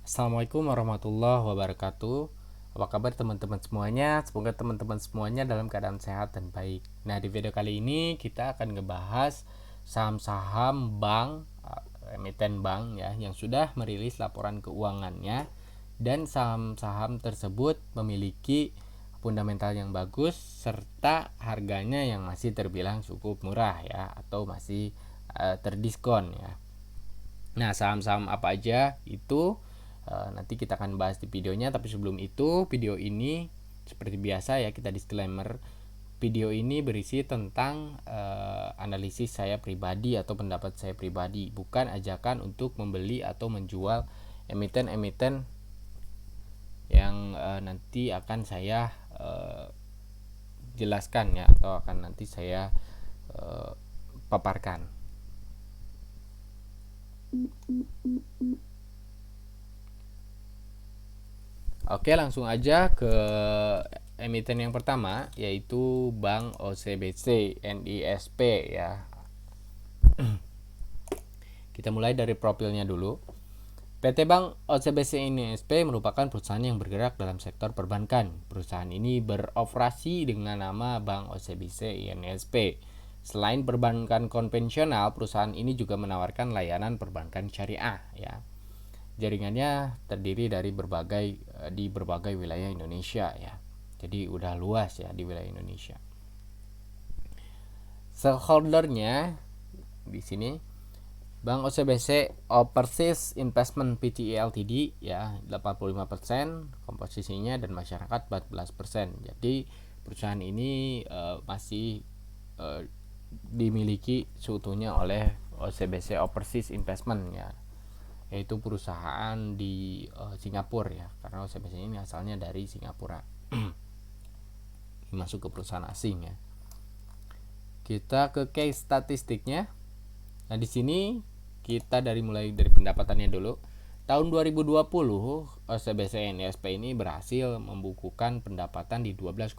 Assalamualaikum warahmatullahi wabarakatuh. Apa kabar teman-teman semuanya? Semoga teman-teman semuanya dalam keadaan sehat dan baik. Nah, di video kali ini kita akan ngebahas saham-saham bank, emiten bank ya, yang sudah merilis laporan keuangannya dan saham-saham tersebut memiliki fundamental yang bagus serta harganya yang masih terbilang cukup murah ya, atau masih terdiskon ya. Nah, saham-saham apa aja itu nanti kita akan bahas di videonya, tapi sebelum itu video ini seperti biasa ya, kita disclaimer. Video ini berisi tentang analisis saya pribadi atau pendapat saya pribadi, bukan ajakan untuk membeli atau menjual emiten-emiten yang nanti akan saya jelaskan ya, atau akan nanti saya paparkan. Oke, langsung aja ke emiten yang pertama, yaitu Bank OCBC NISP ya. Kita mulai dari profilnya dulu. PT Bank OCBC NISP merupakan perusahaan yang bergerak dalam sektor perbankan. Perusahaan ini beroperasi dengan nama Bank OCBC NISP. Selain perbankan konvensional, perusahaan ini juga menawarkan layanan perbankan syariah ya. Jaringannya terdiri dari berbagai wilayah Indonesia ya. Jadi udah luas ya di wilayah Indonesia. Shareholdernya di sini Bank OCBC Overseas Investment Pte Ltd ya 85%, komposisinya, dan masyarakat 14%. Jadi perusahaan ini masih dimiliki seutuhnya oleh OCBC Overseas Investment ya, yaitu perusahaan di Singapura ya, karena OCBC ini asalnya dari Singapura. Masuk ke perusahaan asing ya. Kita ke case statistiknya. Nah, di sini kita mulai dari pendapatannya dulu. Tahun 2020 OCBC NISP ini berhasil membukukan pendapatan di 12,4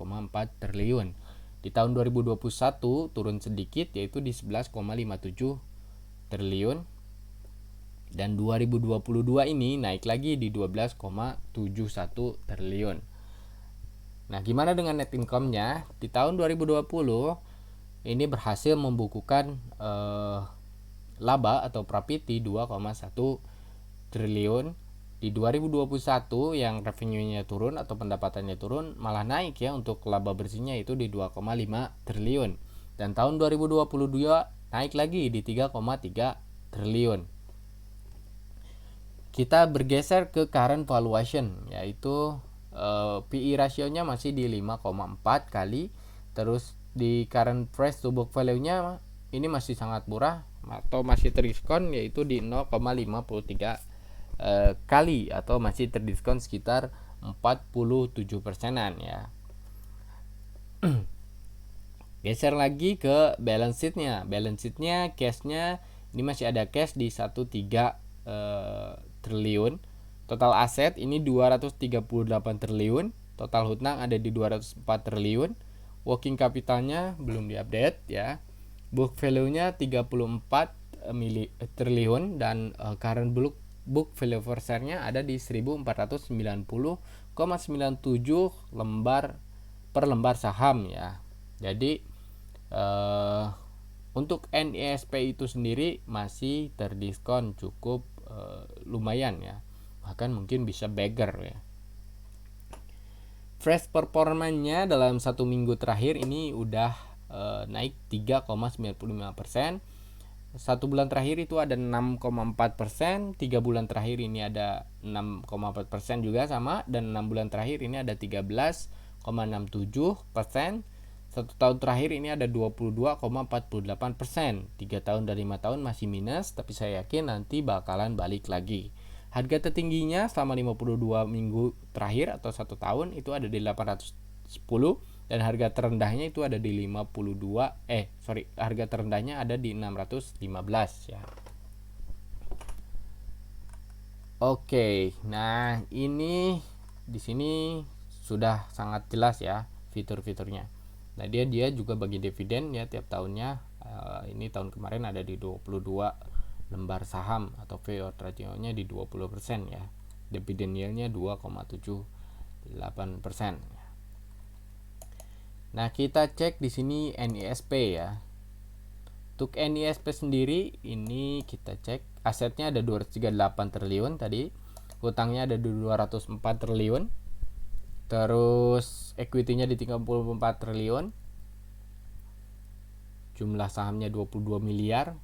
triliun. Di tahun 2021 turun sedikit, yaitu di 11,57 triliun. Dan 2022 ini naik lagi di 12,71 triliun. Nah, gimana dengan net income-nya? Di tahun 2020 ini berhasil membukukan laba atau profit di 2,1 triliun. Di 2021 yang revenue-nya turun atau pendapatannya turun, malah naik ya untuk laba bersihnya itu di 2,5 triliun. Dan tahun 2022 naik lagi di 3,3 triliun. Kita bergeser ke current valuation, yaitu PE rasionya masih di 5,4 kali. Terus di current price to book value-nya ini masih sangat murah atau masih terdiskon, yaitu di 0,53 kali, atau masih terdiskon sekitar 47%-an ya. Geser lagi ke balance sheet-nya. Balance sheet-nya, cash-nya ini masih ada cash di 13 triliun. Total aset ini 238 triliun. Total hutang ada di 204 triliun. Working capitalnya belum diupdate ya. Book value-nya 34 triliun, dan current book value per share-nya ada di 1490,97 lembar per lembar saham ya. Jadi untuk NISP itu sendiri masih terdiskon cukup lumayan ya, bahkan mungkin bisa beggar ya. Fresh performance-nya dalam 1 minggu terakhir ini udah naik 3,95%. 1 bulan terakhir itu ada 6,4%, 3 bulan terakhir ini ada 6,4% juga sama, dan 6 bulan terakhir ini ada 13,67%. 1 tahun terakhir ini ada 22,48%. 3 tahun dan 5 tahun masih minus, tapi saya yakin nanti bakalan balik lagi. Harga tertingginya selama 52 minggu terakhir atau 1 tahun itu ada di 810, dan harga terendahnya itu ada di harga terendahnya ada di 615 ya. Oke, nah ini di sini sudah sangat jelas ya fitur-fiturnya. Nah, dia juga bagi dividen ya tiap tahunnya. Ini tahun kemarin ada di 22 lembar saham atau payout ratio-nya di 20% ya. Dividend yield-nya 2,78%. Nah, kita cek di sini NISP ya. Untuk NISP sendiri ini kita cek asetnya ada 238 triliun tadi, hutangnya ada 204 triliun. Terus equity-nya di 34 triliun. Jumlah sahamnya 22 miliar.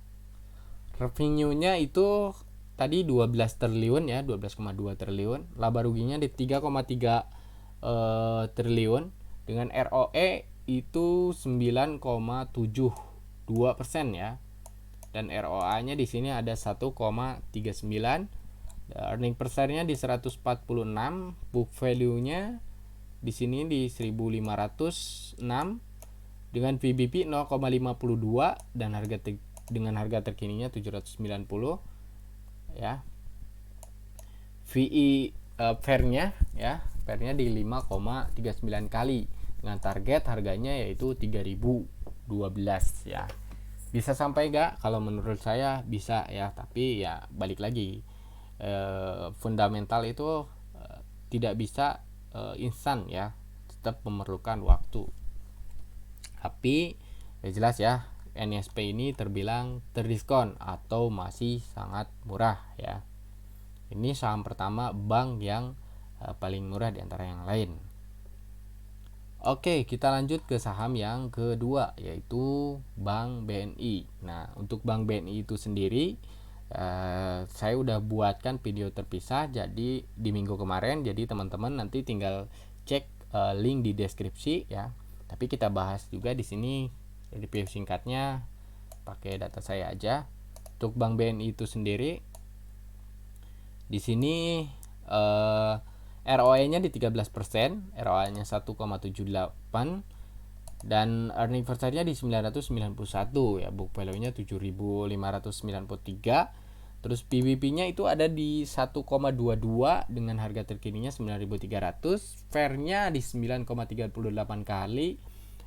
Revenue-nya itu tadi 12 triliun ya, 12,2 triliun. Laba ruginya di 3,3 triliun dengan ROE itu 9,72% ya. Dan ROA-nya di sini ada 1,39. Earning per share-nya di 146, book value-nya di sini di 1506 dengan PBP 0,52 dan dengan harga terkininya 790 ya. VE fair-nya ya, fair-nya di 5,39 kali dengan target harganya yaitu 3012 ya. Bisa sampai enggak? Kalau menurut saya bisa ya, tapi ya balik lagi, fundamental itu tidak bisa instan ya, tetap memerlukan waktu. Tapi ya jelas ya, NISP ini terbilang terdiskon atau masih sangat murah ya. Ini saham pertama bank yang paling murah di antara yang lain. Oke, kita lanjut ke saham yang kedua, yaitu Bank BNI. Nah, untuk Bank BNI itu sendiri, saya udah buatkan video terpisah jadi di minggu kemarin, jadi teman-teman nanti tinggal cek link di deskripsi ya. Tapi kita bahas juga di sini review singkatnya pakai data saya aja. Untuk Bank BNI itu sendiri, di sini ROE-nya di 13%, ROA-nya 1,78 dan earning per share-nya di 991 ya, book value-nya 7.593. Terus PBP-nya itu ada di 1,22 dengan harga terkininya 9.300, fair-nya di 9,38 kali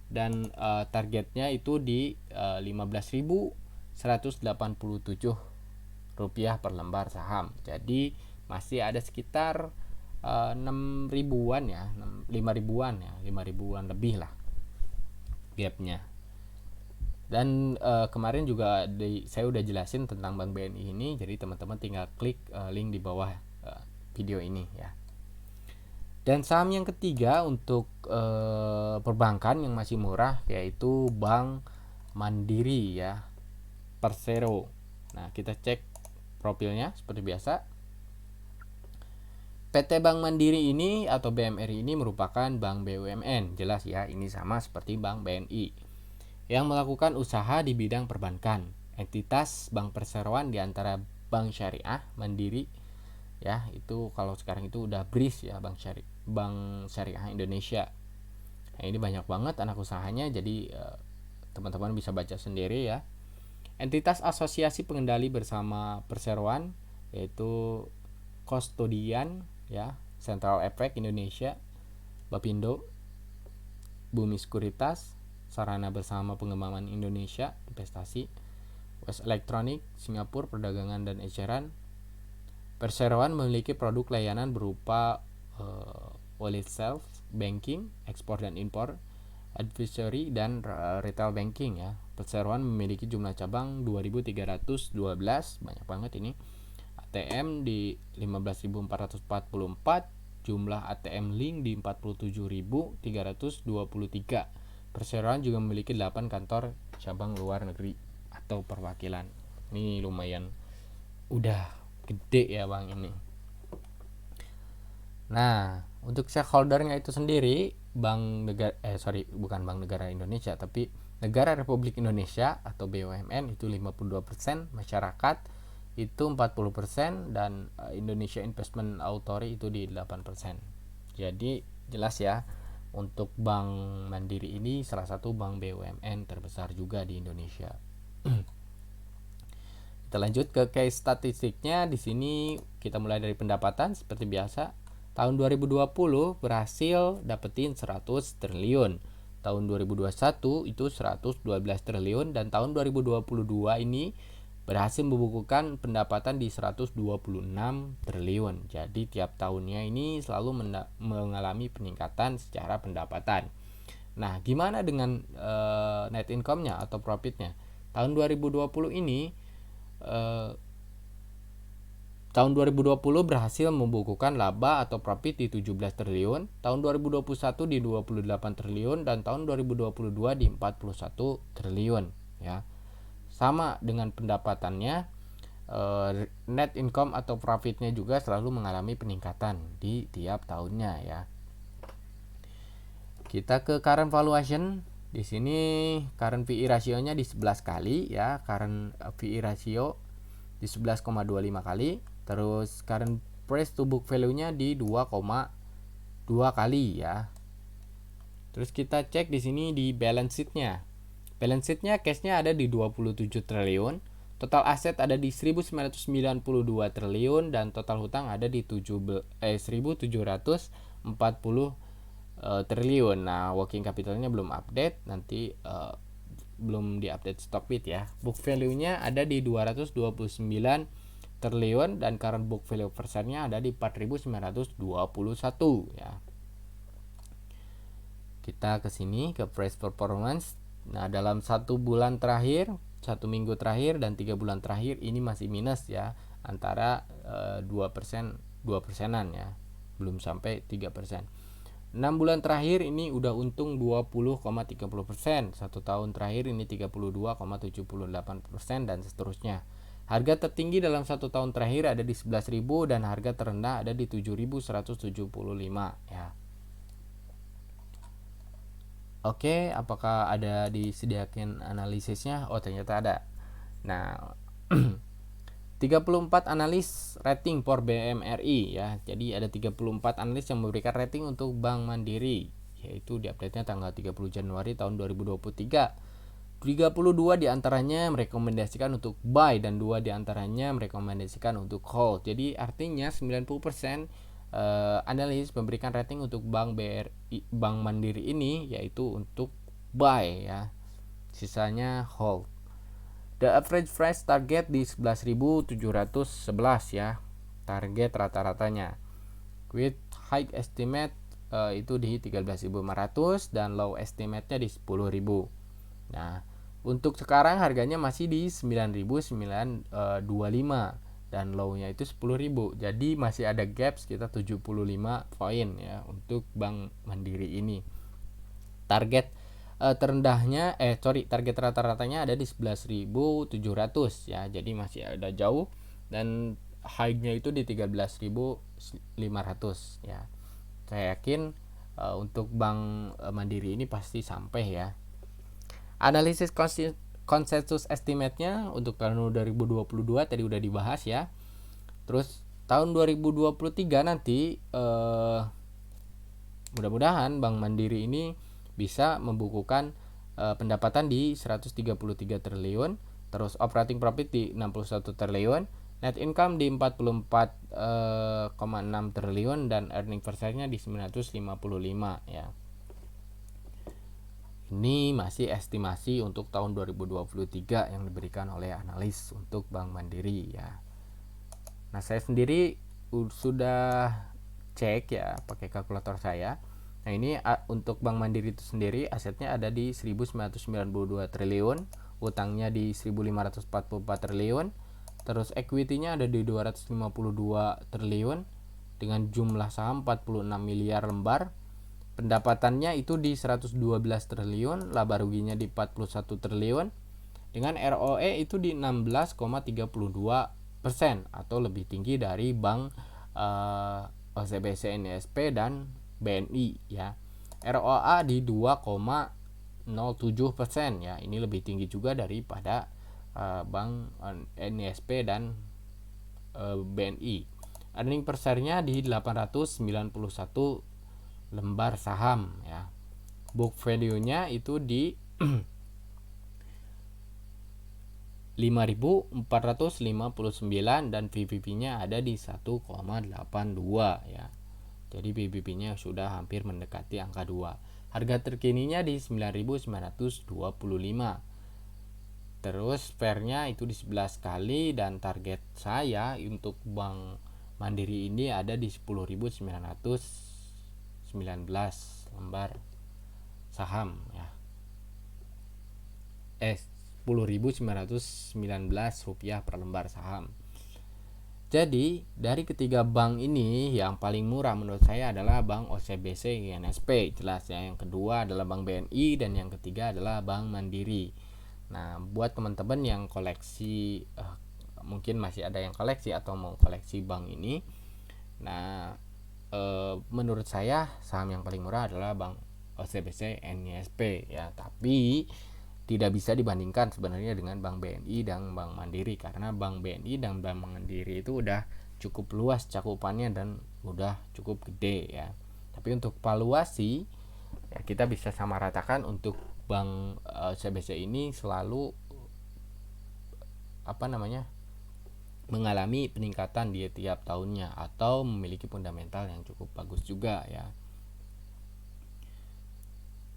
dan targetnya itu di 15.187 rupiah per lembar saham. Jadi masih ada sekitar 6 ribuan ya, 5 ribuan ya, 5 ribuan lebih lah gapnya. Dan kemarin juga saya udah jelasin tentang Bank BNI ini, jadi teman-teman tinggal klik link di bawah video ini ya. Dan saham yang ketiga untuk perbankan yang masih murah yaitu Bank Mandiri ya, Persero. Nah, kita cek profilnya seperti biasa. PT Bank Mandiri ini atau BMRI ini merupakan bank BUMN, jelas ya, ini sama seperti Bank BNI yang melakukan usaha di bidang perbankan. Entitas bank perseroan di antara Bank Syariah Mandiri ya, itu kalau sekarang itu udah BRIS ya, Bank Syariah Indonesia. Nah, ini banyak banget anak usahanya, jadi teman-teman bisa baca sendiri ya. Entitas asosiasi pengendali bersama perseroan yaitu Kustodian ya, Central Efek Indonesia, Bapindo, Bumi Sekuritas, Sarana Bersama Pengembangan Indonesia Investasi, West Electronic, Singapura Perdagangan dan Eceran. Perseroan memiliki produk layanan berupa wallet self banking, ekspor dan impor, advisory dan retail banking ya. Perseroan memiliki jumlah cabang 2.312, banyak banget ini. ATM di 15.444, jumlah ATM link di 47.323. Perseroan juga memiliki 8 kantor cabang luar negeri atau perwakilan. Ini lumayan udah gede ya bang ini. Nah, untuk shareholdernya itu sendiri Bank Negara Indonesia, tapi Negara Republik Indonesia atau BUMN itu 52%, masyarakat itu 40% dan Indonesia Investment Authority itu di 8%. Jadi jelas ya, untuk Bank Mandiri ini salah satu bank BUMN terbesar juga di Indonesia. Kita lanjut ke case statistiknya. Di sini kita mulai dari pendapatan seperti biasa. Tahun 2020 berhasil dapetin 100 triliun. Tahun 2021 itu 112 triliun dan tahun 2022 ini berhasil membukukan pendapatan di 126 triliun. Jadi tiap tahunnya ini selalu mengalami peningkatan secara pendapatan. Nah, gimana dengan net income-nya atau profit-nya? Tahun 2020 ini tahun 2020 berhasil membukukan laba atau profit di 17 triliun, tahun 2021 di 28 triliun, dan tahun 2022 di 41 triliun ya. Sama dengan pendapatannya, net income atau profitnya juga selalu mengalami peningkatan di tiap tahunnya ya. Kita ke current valuation. Di sini current PE rasionya di 11 kali ya, current PE ratio di 11,25 kali. Terus current price to book value-nya di 2,2 kali ya. Terus kita cek di sini di balance sheet-nya. Balance sheet-nya cash-nya ada di 27 triliun, total aset ada di 1992 triliun, dan total hutang ada di 1740 triliun. Nah, working capital-nya belum update, nanti belum diupdate Stockbit ya. Book value-nya ada di 229 triliun dan current book value per share-nya ada di 4.921 ya. Kita ke sini ke price performance. Nah, dalam 1 bulan terakhir, 1 minggu terakhir dan 3 bulan terakhir ini masih minus ya, antara 2%-2%an ya. Belum sampai 3%. 6 bulan terakhir ini udah untung 20,30%, 1 tahun terakhir ini 32,78% dan seterusnya. Harga tertinggi dalam 1 tahun terakhir ada di 11.000 dan harga terendah ada di 7.175 ya. Oke, apakah ada disediakan analisisnya? Oh, ternyata ada. Nah, 34 analis rating for BMRI ya. Jadi ada 34 analis yang memberikan rating untuk Bank Mandiri, yaitu diupdate-nya tanggal 30 Januari tahun 2023. 32 diantaranya merekomendasikan untuk buy dan 2 diantaranya merekomendasikan untuk hold. Jadi artinya 90% analis memberikan rating untuk Bank Mandiri ini yaitu untuk buy ya. Sisanya hold. The average price target di 11.711 ya. Target rata-ratanya. With high estimate itu di 13.500 dan low estimate-nya di 10.000. Nah, untuk sekarang harganya masih di 9.925 dan low-nya itu 10.000. Jadi masih ada gap sekitar 75 poin ya untuk Bank Mandiri ini. Target target rata-ratanya ada di 11.700 ya. Jadi masih ada jauh dan high-nya itu di 13.500 ya. Saya yakin untuk Bank Mandiri ini pasti sampai ya. Analisis konsensus estimate-nya untuk tahun 2022 tadi udah dibahas ya. Terus tahun 2023 nanti mudah-mudahan Bank Mandiri ini bisa membukukan pendapatan di 133 triliun, terus operating profit di 61 triliun, net income di 44,6 triliun dan earning per share-nya di 955 ya. Ini masih estimasi untuk tahun 2023 yang diberikan oleh analis untuk Bank Mandiri ya. Nah, saya sendiri sudah cek ya pakai kalkulator saya. Nah, ini untuk Bank Mandiri itu sendiri asetnya ada di 1992 triliun, utangnya di 1544 triliun, terus equity-nya ada di 252 triliun dengan jumlah saham 46 miliar lembar. Pendapatannya itu di 112 triliun, laba ruginya di 41 triliun, dengan ROE itu di 16,32% atau lebih tinggi dari bank OCBC, NISP dan BNI ya. ROA di 2,07% ya. Ini lebih tinggi juga daripada bank NISP dan BNI. Earning per share-nya di 891 lembar saham ya. Book value-nya itu di 5.459 dan PBB-nya ada di 1,82 ya. Jadi PBB-nya sudah hampir mendekati angka 2. Harga terkininya di 9.925. Terus fairnya itu di 11 kali, dan target saya untuk Bank Mandiri ini ada di 10.919 lembar saham ya. 10.919 rupiah per lembar saham. Jadi dari ketiga bank ini yang paling murah menurut saya adalah Bank OCBC INSP, jelas ya. Yang kedua adalah Bank BNI, dan yang ketiga adalah Bank Mandiri. Nah, buat teman-teman yang koleksi, mungkin masih ada yang koleksi atau mau koleksi bank ini, nah menurut saya saham yang paling murah adalah Bank OCBC NISP ya. Tapi tidak bisa dibandingkan sebenarnya dengan Bank BNI dan Bank Mandiri, karena Bank BNI dan Bank Mandiri itu udah cukup luas cakupannya dan udah cukup gede ya. Tapi untuk valuasi ya, kita bisa samaratakan untuk Bank CBC ini selalu mengalami peningkatan di tiap tahunnya atau memiliki fundamental yang cukup bagus juga ya.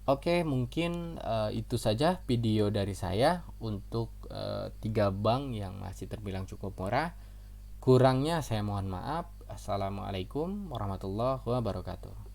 Oke, mungkin itu saja video dari saya untuk 3 bank yang masih terbilang cukup murah. Kurangnya saya mohon maaf. Assalamualaikum warahmatullahi wabarakatuh.